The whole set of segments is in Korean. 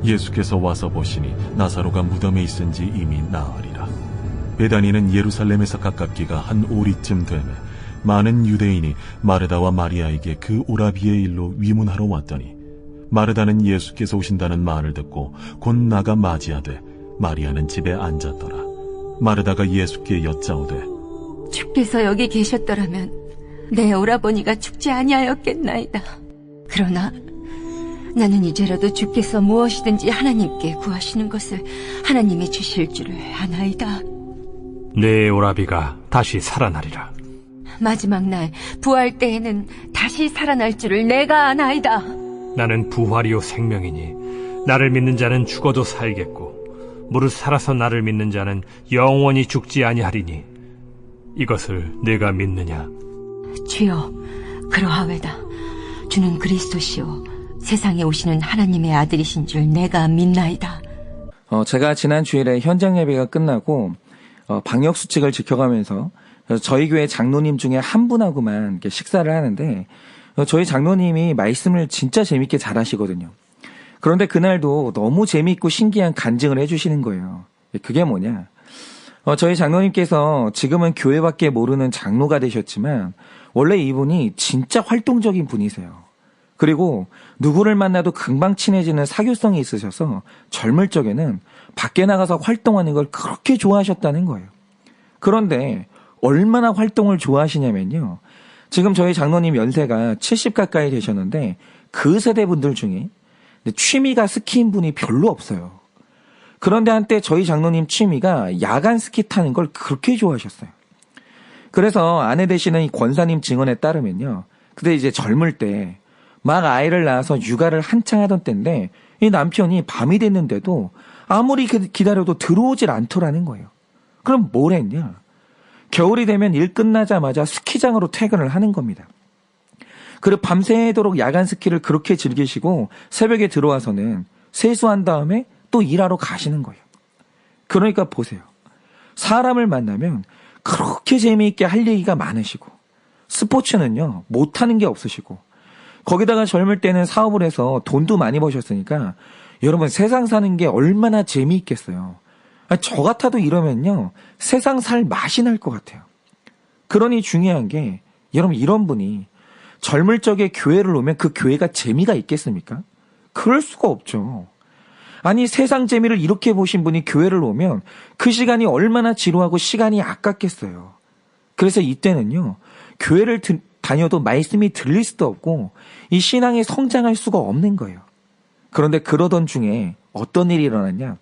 예수께서 와서 보시니 나사로가 무덤에 있은지 이미 나으리라. 베다니는 예루살렘에서 가깝기가 한 오리쯤 되매 많은 유대인이 마르다와 마리아에게 그 오라비의 일로 위문하러 왔더니 마르다는 예수께서 오신다는 말을 듣고 곧 나가 맞이하되 마리아는 집에 앉았더라. 마르다가 예수께 여짜오되 주께서 여기 계셨더라면 내 오라버니가 죽지 아니하였겠나이다. 그러나 나는 이제라도 주께서 무엇이든지 하나님께 구하시는 것을 하나님이 주실 줄을 아나이다. 내 오라비가 다시 살아나리라. 마지막 날 부활 때에는 다시 살아날 줄을 내가 아나이다. 나는 부활이요 생명이니 나를 믿는 자는 죽어도 살겠고 무릇 살아서 나를 믿는 자는 영원히 죽지 아니하리니 이것을 내가 믿느냐? 주여, 그러하외다. 주는 그리스도시요 세상에 오시는 하나님의 아들이신 줄 내가 믿나이다. 제가 지난 주일에 현장 예배가 끝나고 방역수칙을 지켜가면서 저희 교회 장로님 중에 한 분하고만 식사를 하는데 저희 장로님이 말씀을 진짜 재밌게 잘하시거든요. 그런데 그날도 너무 재미있고 신기한 간증을 해주시는 거예요. 그게 뭐냐? 저희 장로님께서 지금은 교회밖에 모르는 장로가 되셨지만 원래 이분이 진짜 활동적인 분이세요. 그리고 누구를 만나도 금방 친해지는 사교성이 있으셔서 젊을 적에는 밖에 나가서 활동하는 걸 그렇게 좋아하셨다는 거예요. 그런데 얼마나 활동을 좋아하시냐면요. 지금 저희 장로님 연세가 70 가까이 되셨는데 그 세대 분들 중에 취미가 스키인 분이 별로 없어요. 그런데 한때 저희 장로님 취미가 야간 스키 타는 걸 그렇게 좋아하셨어요. 그래서 아내 되시는 이 권사님 증언에 따르면요. 그때 이제 젊을 때 막 아이를 낳아서 육아를 한창 하던 때인데 이 남편이 밤이 됐는데도 아무리 기다려도 들어오질 않더라는 거예요. 그럼 뭘 했냐? 겨울이 되면 일 끝나자마자 스키장으로 퇴근을 하는 겁니다. 그리고 밤새도록 야간 스키를 그렇게 즐기시고 새벽에 들어와서는 세수한 다음에 또 일하러 가시는 거예요. 그러니까 보세요. 사람을 만나면 그렇게 재미있게 할 얘기가 많으시고 스포츠는요 못하는 게 없으시고 거기다가 젊을 때는 사업을 해서 돈도 많이 버셨으니까 여러분 세상 사는 게 얼마나 재미있겠어요. 저 같아도 이러면요 세상 살 맛이 날 것 같아요. 그러니 중요한 게 여러분 이런 분이 젊을 적에 교회를 오면 그 교회가 재미가 있겠습니까? 그럴 수가 없죠. 아니 세상 재미를 이렇게 보신 분이 교회를 오면 그 시간이 얼마나 지루하고 시간이 아깝겠어요. 그래서 이때는요 교회를 다녀도 말씀이 들릴 수도 없고 이 신앙이 성장할 수가 없는 거예요. 그런데 그러던 중에 어떤 일이 일어났냐?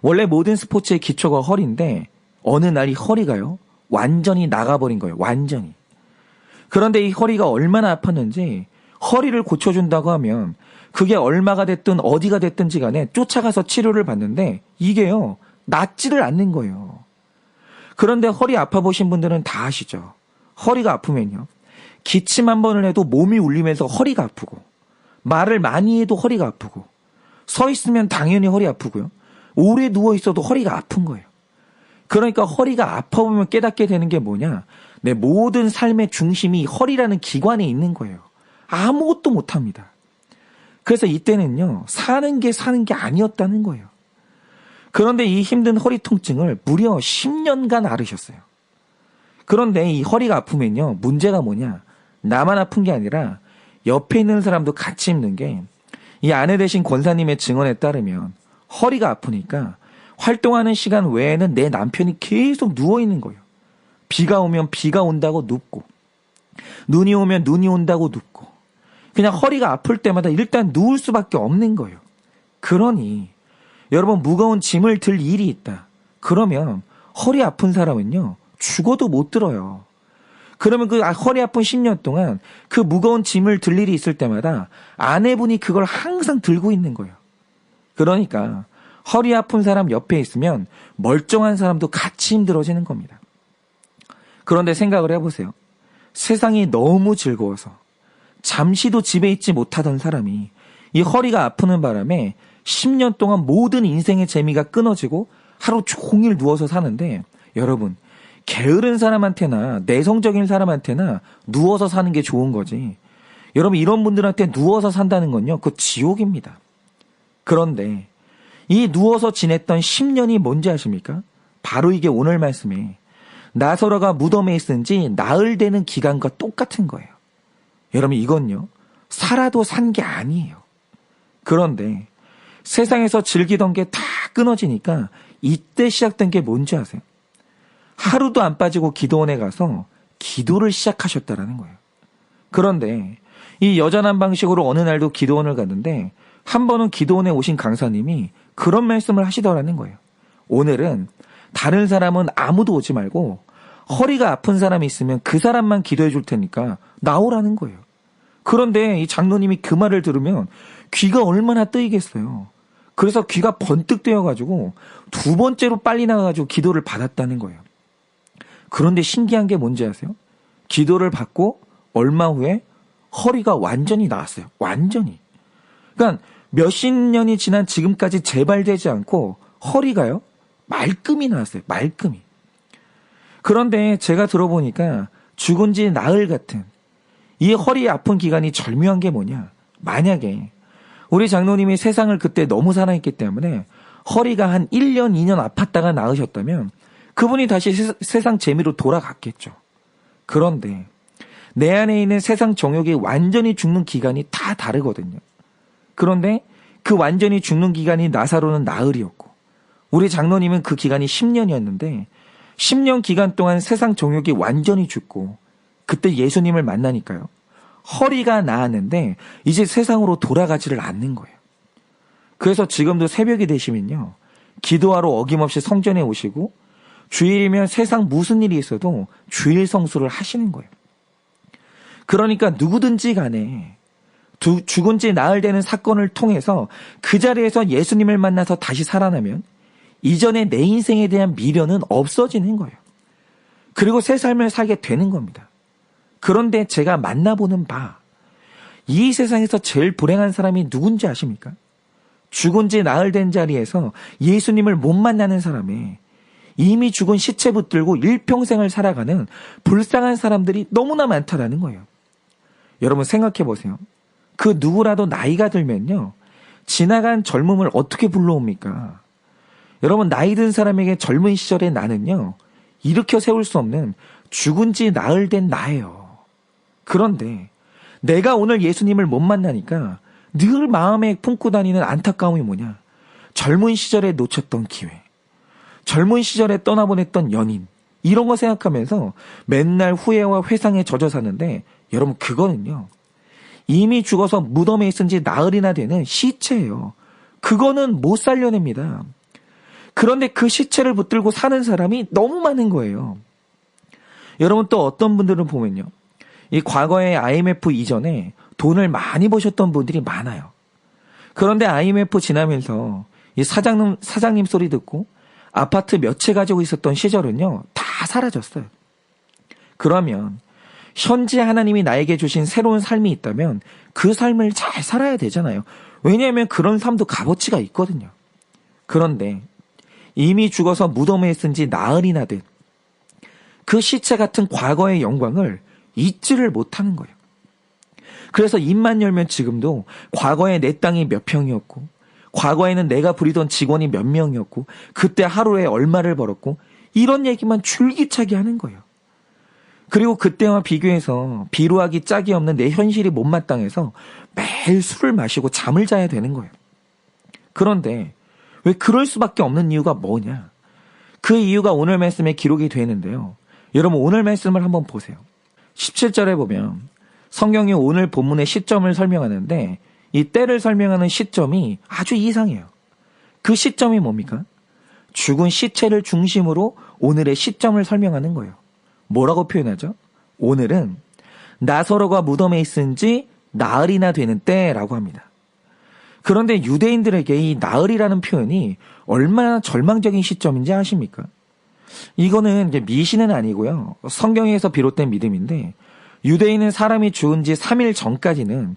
원래 모든 스포츠의 기초가 허리인데 어느 날 이 허리가요 완전히 나가버린 거예요. 완전히. 그런데 이 허리가 얼마나 아팠는지 허리를 고쳐준다고 하면 그게 얼마가 됐든 어디가 됐든지 간에 쫓아가서 치료를 받는데 이게요 낫지를 않는 거예요. 그런데 허리 아파보신 분들은 다 아시죠? 허리가 아프면요 기침 한 번을 해도 몸이 울리면서 허리가 아프고 말을 많이 해도 허리가 아프고 서 있으면 당연히 허리 아프고요. 오래 누워 있어도 허리가 아픈 거예요. 그러니까 허리가 아파 보면 깨닫게 되는 게 뭐냐? 내 모든 삶의 중심이 허리라는 기관에 있는 거예요. 아무것도 못합니다. 그래서 이때는요 사는 게 아니었다는 거예요. 그런데 이 힘든 허리 통증을 무려 10년간 앓으셨어요. 그런데 이 허리가 아프면요 문제가 뭐냐? 나만 아픈 게 아니라 옆에 있는 사람도 같이 힘든 게 이 아내 되신 권사님의 증언에 따르면 허리가 아프니까 활동하는 시간 외에는 내 남편이 계속 누워있는 거예요. 비가 오면 비가 온다고 눕고 눈이 오면 눈이 온다고 눕고 그냥 허리가 아플 때마다 일단 누울 수밖에 없는 거예요. 그러니 여러분 무거운 짐을 들 일이 있다. 그러면 허리 아픈 사람은요 죽어도 못 들어요. 그러면 그 허리 아픈 10년 동안 그 무거운 짐을 들 일이 있을 때마다 아내분이 그걸 항상 들고 있는 거예요. 그러니까 허리 아픈 사람 옆에 있으면 멀쩡한 사람도 같이 힘들어지는 겁니다. 그런데 생각을 해보세요. 세상이 너무 즐거워서 잠시도 집에 있지 못하던 사람이 이 허리가 아프는 바람에 10년 동안 모든 인생의 재미가 끊어지고 하루 종일 누워서 사는데 여러분 게으른 사람한테나 내성적인 사람한테나 누워서 사는 게 좋은 거지. 여러분 이런 분들한테 누워서 산다는 건요 그거 지옥입니다. 그런데 이 누워서 지냈던 10년이 뭔지 아십니까? 바로 이게 오늘 말씀에 나사로가 무덤에 있은 지 나흘 되는 기간과 똑같은 거예요. 여러분 이건요. 살아도 산 게 아니에요. 그런데 세상에서 즐기던 게 다 끊어지니까 이때 시작된 게 뭔지 아세요? 하루도 안 빠지고 기도원에 가서 기도를 시작하셨다라는 거예요. 그런데 이 여전한 방식으로 어느 날도 기도원을 갔는데 한 번은 기도원에 오신 강사님이 그런 말씀을 하시더라는 거예요. 오늘은 다른 사람은 아무도 오지 말고 허리가 아픈 사람이 있으면 그 사람만 기도해 줄 테니까 나오라는 거예요. 그런데 이 장로님이 그 말을 들으면 귀가 얼마나 뜨이겠어요. 그래서 귀가 번뜩 뜨여가지고 두 번째로 빨리 나가가지고 기도를 받았다는 거예요. 그런데 신기한 게 뭔지 아세요? 기도를 받고 얼마 후에 허리가 완전히 나았어요. 완전히. 그러니까 몇십 년이 지난 지금까지 재발되지 않고 허리가요. 말끔히 나왔어요. 말끔히. 그런데 제가 들어보니까 죽은 지 나흘 같은 이 허리 아픈 기간이 절묘한 게 뭐냐. 만약에 우리 장로님이 세상을 그때 너무 사랑했기 때문에 허리가 한 1년, 2년 아팠다가 나으셨다면 그분이 다시 세상 재미로 돌아갔겠죠. 그런데 내 안에 있는 세상 정욕이 완전히 죽는 기간이 다 다르거든요. 그런데 그 완전히 죽는 기간이 나사로는 나흘이었고 우리 장로님은 그 기간이 10년이었는데 10년 기간 동안 세상 정욕이 완전히 죽고 그때 예수님을 만나니까요. 허리가 나았는데 이제 세상으로 돌아가지를 않는 거예요. 그래서 지금도 새벽이 되시면요. 기도하러 어김없이 성전에 오시고 주일이면 세상 무슨 일이 있어도 주일 성수를 하시는 거예요. 그러니까 누구든지 간에 죽은 지 나흘 되는 사건을 통해서 그 자리에서 예수님을 만나서 다시 살아나면 이전에 내 인생에 대한 미련은 없어지는 거예요. 그리고 새 삶을 살게 되는 겁니다. 그런데 제가 만나보는 바, 이 세상에서 제일 불행한 사람이 누군지 아십니까? 죽은 지 나흘 된 자리에서 예수님을 못 만나는 사람에 이미 죽은 시체 붙들고 일평생을 살아가는 불쌍한 사람들이 너무나 많다라는 거예요. 여러분 생각해 보세요. 그 누구라도 나이가 들면요. 지나간 젊음을 어떻게 불러옵니까? 여러분 나이 든 사람에게 젊은 시절의 나는요. 일으켜 세울 수 없는 죽은 지 나흘 된 나예요. 그런데 내가 오늘 예수님을 못 만나니까 늘 마음에 품고 다니는 안타까움이 뭐냐. 젊은 시절에 놓쳤던 기회. 젊은 시절에 떠나보냈던 연인. 이런 거 생각하면서 맨날 후회와 회상에 젖어 사는데 여러분 그거는요. 이미 죽어서 무덤에 있은 지 나흘이나 되는 시체예요. 그거는 못 살려냅니다. 그런데 그 시체를 붙들고 사는 사람이 너무 많은 거예요. 여러분 또 어떤 분들은 보면요. 이 과거에 IMF 이전에 돈을 많이 버셨던 분들이 많아요. 그런데 IMF 지나면서 이 사장님 소리 듣고 아파트 몇 채 가지고 있었던 시절은요. 다 사라졌어요. 그러면 현재 하나님이 나에게 주신 새로운 삶이 있다면 그 삶을 잘 살아야 되잖아요. 왜냐하면 그런 삶도 값어치가 있거든요. 그런데 이미 죽어서 무덤에 있은 지 나흘이나 된 그 시체 같은 과거의 영광을 잊지를 못하는 거예요. 그래서 입만 열면 지금도 과거에 내 땅이 몇 평이었고 과거에는 내가 부리던 직원이 몇 명이었고 그때 하루에 얼마를 벌었고 이런 얘기만 줄기차게 하는 거예요. 그리고 그때와 비교해서 비루하기 짝이 없는 내 현실이 못마땅해서 매일 술을 마시고 잠을 자야 되는 거예요. 그런데 왜 그럴 수밖에 없는 이유가 뭐냐? 그 이유가 오늘 말씀에 기록이 되는데요. 여러분 오늘 말씀을 한번 보세요. 17절에 보면 성경이 오늘 본문의 시점을 설명하는데 이 때를 설명하는 시점이 아주 이상해요. 그 시점이 뭡니까? 죽은 시체를 중심으로 오늘의 시점을 설명하는 거예요. 뭐라고 표현하죠? 오늘은 나사로가 무덤에 있은 지 나흘이나 되는 때라고 합니다. 그런데 유대인들에게 이 나흘이라는 표현이 얼마나 절망적인 시점인지 아십니까? 이거는 미신은 아니고요. 성경에서 비롯된 믿음인데 유대인은 사람이 죽은 지 3일 전까지는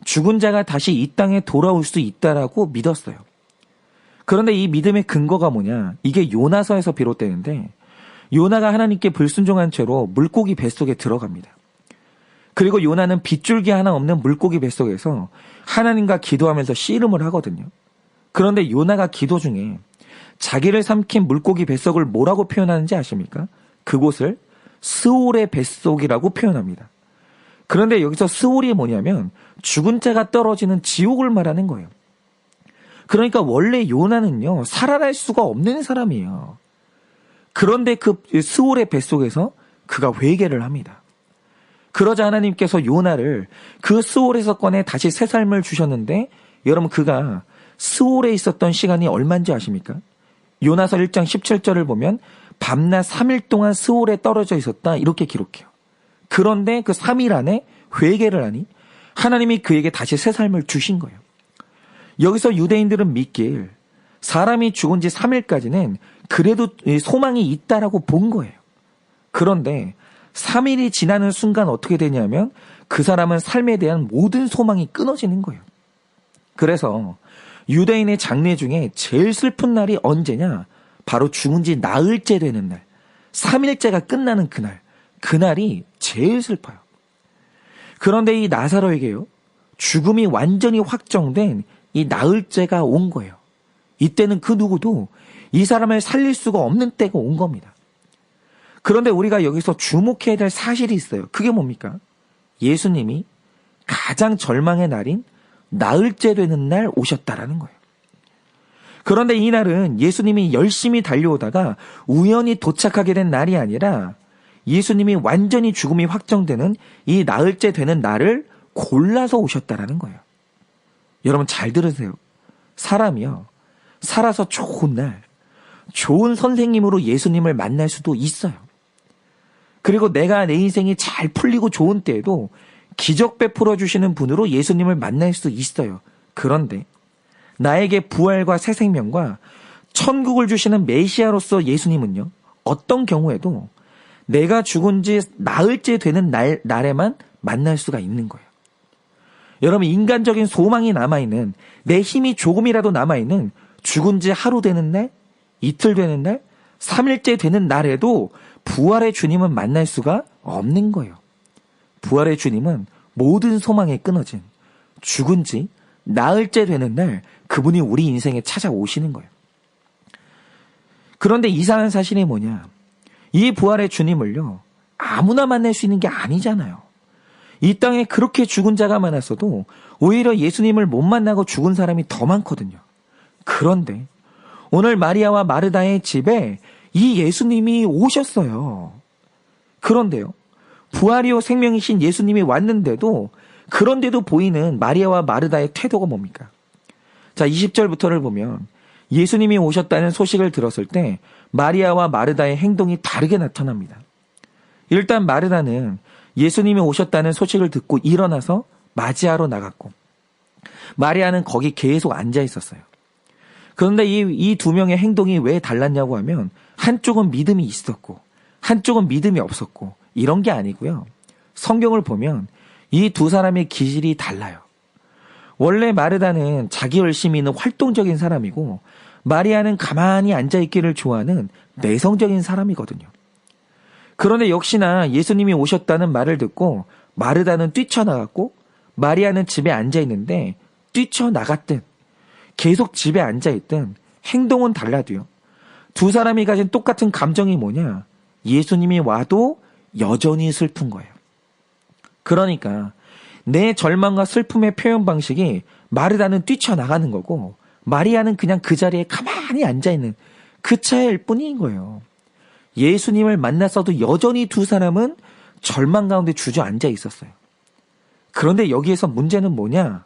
죽은 자가 다시 이 땅에 돌아올 수 있다라고 믿었어요. 그런데 이 믿음의 근거가 뭐냐? 이게 요나서에서 비롯되는데 요나가 하나님께 불순종한 채로 물고기 뱃속에 들어갑니다. 그리고 요나는 빗줄기 하나 없는 물고기 뱃속에서 하나님과 기도하면서 씨름을 하거든요. 그런데 요나가 기도 중에 자기를 삼킨 물고기 뱃속을 뭐라고 표현하는지 아십니까? 그곳을 스올의 뱃속이라고 표현합니다. 그런데 여기서 스올이 뭐냐면 죽은 자가 떨어지는 지옥을 말하는 거예요. 그러니까 원래 요나는요, 살아날 수가 없는 사람이에요. 그런데 그 스올의 뱃속에서 그가 회개를 합니다. 그러자 하나님께서 요나를 그 스올에서 꺼내 다시 새 삶을 주셨는데, 여러분 그가 스올에 있었던 시간이 얼마인지 아십니까? 요나서 1장 17절을 보면 밤낮 3일 동안 스올에 떨어져 있었다 이렇게 기록해요. 그런데 그 3일 안에 회개를 하니 하나님이 그에게 다시 새 삶을 주신 거예요. 여기서 유대인들은 믿길 사람이 죽은 지 3일까지는 그래도 소망이 있다라고 본 거예요. 그런데 3일이 지나는 순간 어떻게 되냐면 그 사람은 삶에 대한 모든 소망이 끊어지는 거예요. 그래서 유대인의 장례 중에 제일 슬픈 날이 언제냐? 바로 죽은 지 나흘째 되는 날, 3일째가 끝나는 그날, 그날이 제일 슬퍼요. 그런데 이 나사로에게요, 죽음이 완전히 확정된 이 나흘째가 온 거예요. 이때는 그 누구도 이 사람을 살릴 수가 없는 때가 온 겁니다. 그런데 우리가 여기서 주목해야 될 사실이 있어요. 그게 뭡니까? 예수님이 가장 절망의 날인 나흘째 되는 날 오셨다라는 거예요. 그런데 이 날은 예수님이 열심히 달려오다가 우연히 도착하게 된 날이 아니라 예수님이 완전히 죽음이 확정되는 이 나흘째 되는 날을 골라서 오셨다라는 거예요. 여러분 잘 들으세요. 사람이요, 살아서 좋은 날, 좋은 선생님으로 예수님을 만날 수도 있어요. 그리고 내가 내 인생이 잘 풀리고 좋은 때에도 기적 베풀어 주시는 분으로 예수님을 만날 수 있어요. 그런데 나에게 부활과 새 생명과 천국을 주시는 메시아로서 예수님은요, 어떤 경우에도 내가 죽은 지 나흘째 되는 날에만 만날 수가 있는 거예요. 여러분, 인간적인 소망이 남아있는, 내 힘이 조금이라도 남아있는 죽은 지 하루 되는 날, 이틀 되는 날, 3일째 되는 날에도 부활의 주님은 만날 수가 없는 거예요. 부활의 주님은 모든 소망이 끊어진 죽은 지 나흘째 되는 날 그분이 우리 인생에 찾아오시는 거예요. 그런데 이상한 사실이 뭐냐? 이 부활의 주님을요, 아무나 만날 수 있는 게 아니잖아요. 이 땅에 그렇게 죽은 자가 많았어도 오히려 예수님을 못 만나고 죽은 사람이 더 많거든요. 그런데 오늘 마리아와 마르다의 집에 이 예수님이 오셨어요. 그런데요, 부활이요 생명이신 예수님이 왔는데도, 그런데도 보이는 마리아와 마르다의 태도가 뭡니까? 자, 20절부터를 보면 예수님이 오셨다는 소식을 들었을 때 마리아와 마르다의 행동이 다르게 나타납니다. 일단 마르다는 예수님이 오셨다는 소식을 듣고 일어나서 맞이하러 나갔고, 마리아는 거기 계속 앉아 있었어요. 그런데 이 두 명의 행동이 왜 달랐냐고 하면, 한쪽은 믿음이 있었고 한쪽은 믿음이 없었고, 이런 게 아니고요. 성경을 보면 이 두 사람의 기질이 달라요. 원래 마르다는 자기 열심히 있는 활동적인 사람이고, 마리아는 가만히 앉아있기를 좋아하는 내성적인 사람이거든요. 그런데 역시나 예수님이 오셨다는 말을 듣고 마르다는 뛰쳐나갔고, 마리아는 집에 앉아있는데 뛰쳐나갔든 계속 집에 앉아있든 행동은 달라도요, 두 사람이 가진 똑같은 감정이 뭐냐? 예수님이 와도 여전히 슬픈 거예요. 그러니까 내 절망과 슬픔의 표현 방식이, 마르다는 뛰쳐나가는 거고 마리아는 그냥 그 자리에 가만히 앉아있는 그 차이일 뿐인 거예요. 예수님을 만났어도 여전히 두 사람은 절망 가운데 주저앉아 있었어요. 그런데 여기에서 문제는 뭐냐?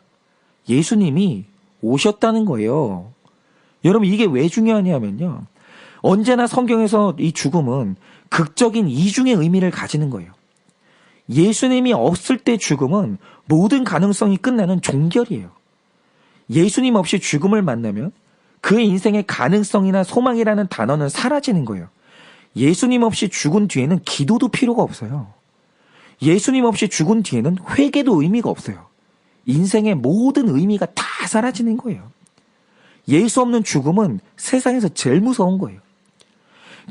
예수님이 오셨다는 거예요. 여러분, 이게 왜 중요하냐면요, 언제나 성경에서 이 죽음은 극적인 이중의 의미를 가지는 거예요. 예수님이 없을 때 죽음은 모든 가능성이 끝나는 종결이에요. 예수님 없이 죽음을 만나면 그의 인생의 가능성이나 소망이라는 단어는 사라지는 거예요. 예수님 없이 죽은 뒤에는 기도도 필요가 없어요. 예수님 없이 죽은 뒤에는 회개도 의미가 없어요. 인생의 모든 의미가 다 사라지는 거예요. 예수 없는 죽음은 세상에서 제일 무서운 거예요.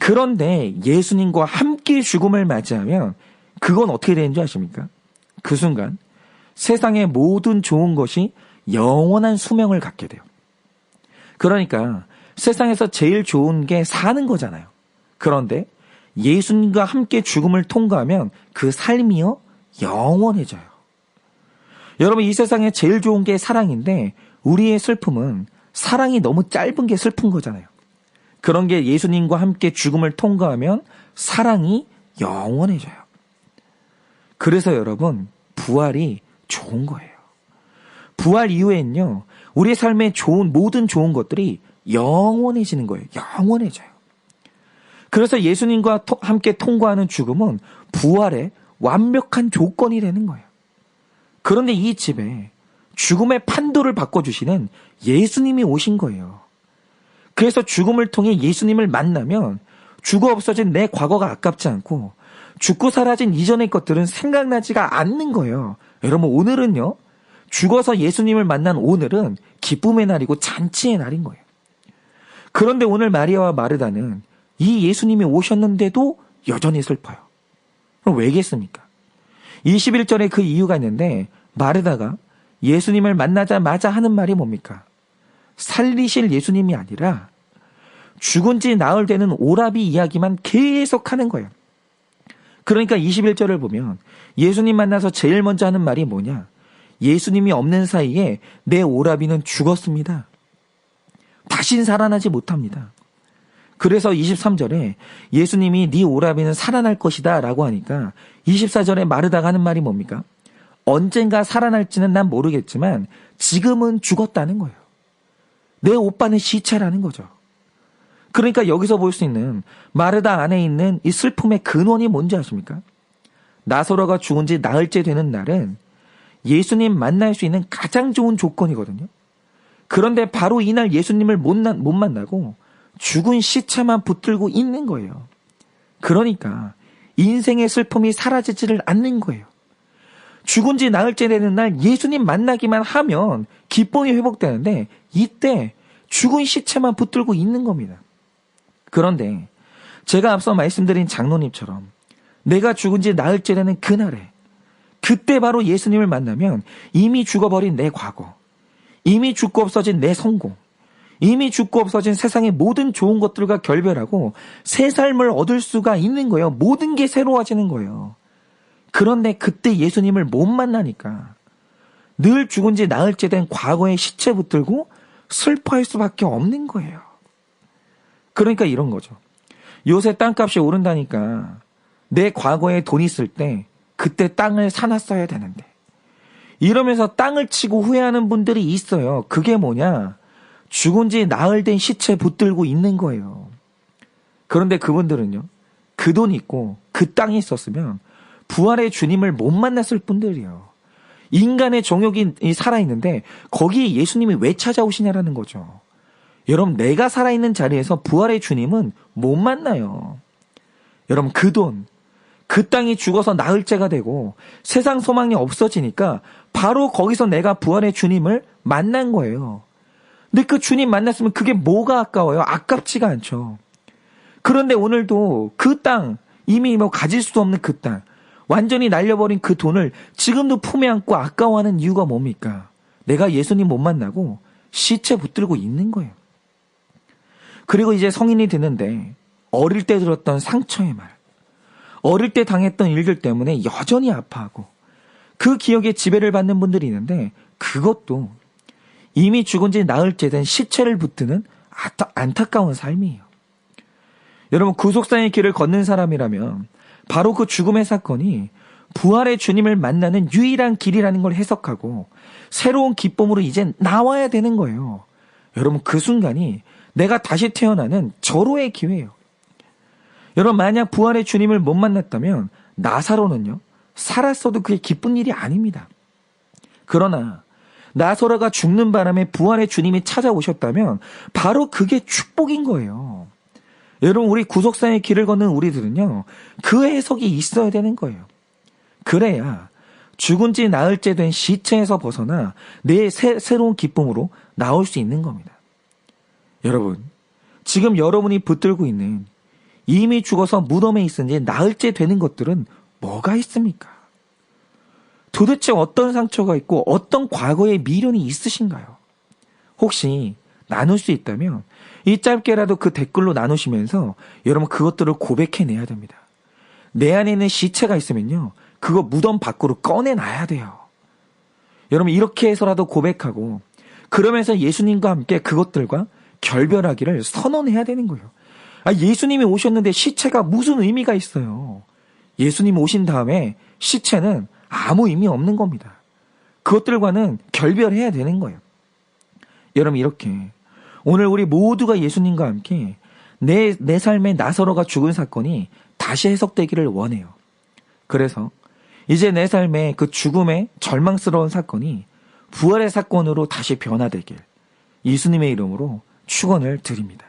그런데 예수님과 함께 죽음을 맞이하면 그건 어떻게 되는지 아십니까? 그 순간 세상의 모든 좋은 것이 영원한 수명을 갖게 돼요. 그러니까 세상에서 제일 좋은 게 사는 거잖아요. 그런데 예수님과 함께 죽음을 통과하면 그 삶이요 영원해져요. 여러분, 이 세상에 제일 좋은 게 사랑인데 우리의 슬픔은 사랑이 너무 짧은 게 슬픈 거잖아요. 그런 게 예수님과 함께 죽음을 통과하면 사랑이 영원해져요. 그래서 여러분, 부활이 좋은 거예요. 부활 이후엔요, 우리의 삶에 모든 좋은 것들이 영원해지는 거예요. 영원해져요. 그래서 예수님과 함께 통과하는 죽음은 부활의 완벽한 조건이 되는 거예요. 그런데 이 집에 죽음의 판도를 바꿔주시는 예수님이 오신 거예요. 그래서 죽음을 통해 예수님을 만나면 죽어 없어진 내 과거가 아깝지 않고 죽고 사라진 이전의 것들은 생각나지가 않는 거예요. 여러분, 오늘은요, 죽어서 예수님을 만난 오늘은 기쁨의 날이고 잔치의 날인 거예요. 그런데 오늘 마리아와 마르다는 이 예수님이 오셨는데도 여전히 슬퍼요. 그럼 왜겠습니까? 21절에 그 이유가 있는데 마르다가 예수님을 만나자마자 하는 말이 뭡니까? 살리실 예수님이 아니라 죽은 지 나흘 되는 오라비 이야기만 계속 하는 거예요. 그러니까 21절을 보면 예수님 만나서 제일 먼저 하는 말이 뭐냐? 예수님이 없는 사이에 내 오라비는 죽었습니다. 다신 살아나지 못합니다. 그래서 23절에 예수님이 네 오라비는 살아날 것이다 라고 하니까 24절에 마르다가 하는 말이 뭡니까? 언젠가 살아날지는 난 모르겠지만 지금은 죽었다는 거예요. 내 오빠는 시체라는 거죠. 그러니까 여기서 볼 수 있는 마르다 안에 있는 이 슬픔의 근원이 뭔지 아십니까? 나사로가 죽은 지 나흘째 되는 날은 예수님 만날 수 있는 가장 좋은 조건이거든요. 그런데 바로 이날 예수님을 못 만나고 죽은 시체만 붙들고 있는 거예요. 그러니까 인생의 슬픔이 사라지지를 않는 거예요. 죽은 지 나흘째 되는 날 예수님 만나기만 하면 기쁨이 회복되는데 이때 죽은 시체만 붙들고 있는 겁니다. 그런데 제가 앞서 말씀드린 장로님처럼 내가 죽은 지 나흘째 되는 그날에 그때 바로 예수님을 만나면 이미 죽어버린 내 과거, 이미 죽고 없어진 내 성공, 이미 죽고 없어진 세상의 모든 좋은 것들과 결별하고 새 삶을 얻을 수가 있는 거예요. 모든 게 새로워지는 거예요. 그런데 그때 예수님을 못 만나니까 늘 죽은 지 나흘째 된 과거의 시체 붙들고 슬퍼할 수밖에 없는 거예요. 그러니까 이런 거죠. 요새 땅값이 오른다니까 내 과거에 돈 있을 때 그때 땅을 사놨어야 되는데 이러면서 땅을 치고 후회하는 분들이 있어요. 그게 뭐냐? 죽은 지 나흘 된 시체 붙들고 있는 거예요. 그런데 그분들은요, 그 돈 있고 그 땅이 있었으면 부활의 주님을 못 만났을 분들이에요. 인간의 정욕이 살아있는데 거기에 예수님이 왜 찾아오시냐라는 거죠. 여러분, 내가 살아있는 자리에서 부활의 주님은 못 만나요. 여러분, 그 돈, 그 땅이 죽어서 나흘째가 되고 세상 소망이 없어지니까 바로 거기서 내가 부활의 주님을 만난 거예요. 근데 그 주님 만났으면 그게 뭐가 아까워요? 아깝지가 않죠. 그런데 오늘도 그 땅, 이미 가질 수 없는 그 땅, 완전히 날려버린 그 돈을 지금도 품에 안고 아까워하는 이유가 뭡니까? 내가 예수님 못 만나고 시체 붙들고 있는 거예요. 그리고 이제 성인이 되는데 어릴 때 들었던 상처의 말, 어릴 때 당했던 일들 때문에 여전히 아파하고 그 기억에 지배를 받는 분들이 있는데 그것도 이미 죽은 지 나흘째 된 시체를 붙드는 안타까운 삶이에요. 여러분, 구속사의 길을 걷는 사람이라면 바로 그 죽음의 사건이 부활의 주님을 만나는 유일한 길이라는 걸 해석하고 새로운 기쁨으로 이제 나와야 되는 거예요. 여러분, 그 순간이 내가 다시 태어나는 절호의 기회예요. 여러분, 만약 부활의 주님을 못 만났다면 나사로는요, 살았어도 그게 기쁜 일이 아닙니다. 그러나 나사로가 죽는 바람에 부활의 주님이 찾아오셨다면 바로 그게 축복인 거예요. 여러분, 우리 구속사의 길을 걷는 우리들은요, 그 해석이 있어야 되는 거예요. 그래야 죽은 지 나흘째 된 시체에서 벗어나 내 새로운 기쁨으로 나올 수 있는 겁니다. 여러분, 지금 여러분이 붙들고 있는 이미 죽어서 무덤에 있은 지 나흘째 되는 것들은 뭐가 있습니까? 도대체 어떤 상처가 있고 어떤 과거의 미련이 있으신가요? 혹시 나눌 수 있다면 이 짧게라도 그 댓글로 나누시면서 여러분 그것들을 고백해내야 됩니다. 내 안에 있는 시체가 있으면요, 그거 무덤 밖으로 꺼내놔야 돼요. 여러분 이렇게 해서라도 고백하고 그러면서 예수님과 함께 그것들과 결별하기를 선언해야 되는 거예요. 예수님이 오셨는데 시체가 무슨 의미가 있어요. 예수님 오신 다음에 시체는 아무 의미 없는 겁니다. 그것들과는 결별해야 되는 거예요. 여러분 이렇게 오늘 우리 모두가 예수님과 함께 내 삶에 나사로가 죽은 사건이 다시 해석되기를 원해요. 그래서 이제 내 삶에 그 죽음의 절망스러운 사건이 부활의 사건으로 다시 변화되길 예수님의 이름으로 축원을 드립니다.